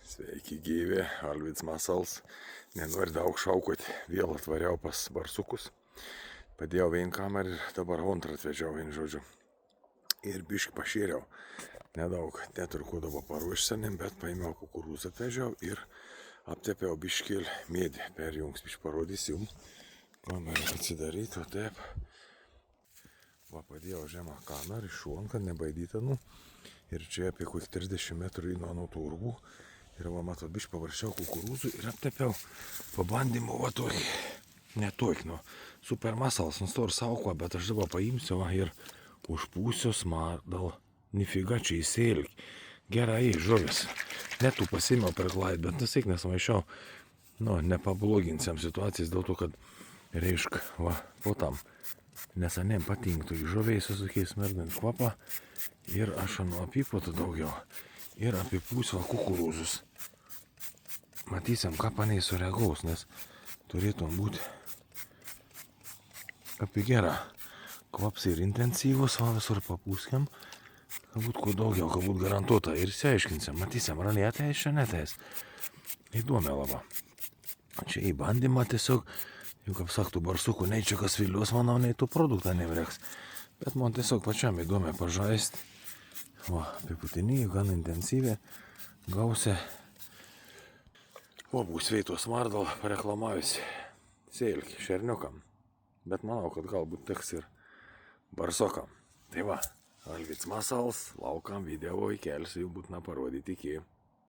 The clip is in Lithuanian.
Sveiki gyvi, Alvids Masals. Nenori daug šaukot, vėl atvariau pas barsukus. Padėjau vien kamerą ir dabar antrą atvežiau vien žodžiu. Ir biškį pašėriau. Nedaug, neturiu ko dabar paruošsenim, bet paėmiau kukurūzą atvežiau ir aptepiau biškį mėdį. Perjungs biškį parodys jums. Kamerą atsidarytų, taip. Va, padėjau žemą kamerą iš šon, kad nebaidytų. Ir čia apie kokį 30 metrų nuo turgų. Ir va, matot, biškį pavaršiau kukurūzų ir aptepiau pabandymų va tokį. Ne tokį, Super Masals, nustor sauko, bet aš dabar paimsiu va, ir užpūsiu smardal. Nifiga čia įsėlgi. Gerai, žuvis. Netų pasėmiau per klaidą, bet nesik nesmaišiau. Nepabloginsiam situacijas dėl to, kad reiškia, va, po tam. Nesanėm patinktų į žuviai su tokiais smerdant kvapą. Ir aš apipotų daugiau. Ir apipūsiu kukurūzus. Matysim, ką paniai sureagaus, nes turėtum būti apie gerą. Kvaps ir intensyvus, va visur papūskiam. Galbūt kuo daugiau, galbūt garantuota. Ir išsiaiškinsim, matysim, ar neteis, čia neteis. Įdomi labai. Čia į bandymą tiesiog, juk apsaktų barsukų, nei čia kas vilios, manau, nei tų produktą nevreks. Bet man tiesiog pačiam įdomi pažaisti. Va, apiputinį, gan intensyviai, gausia. O, bus sveitos smardal pareklamavusi sėlkį šerniukam. Bet manau, kad galbūt teks ir barsokam. Tai va, Alvids Masals, laukam video įkelsiu, jau būtina parodyti iki.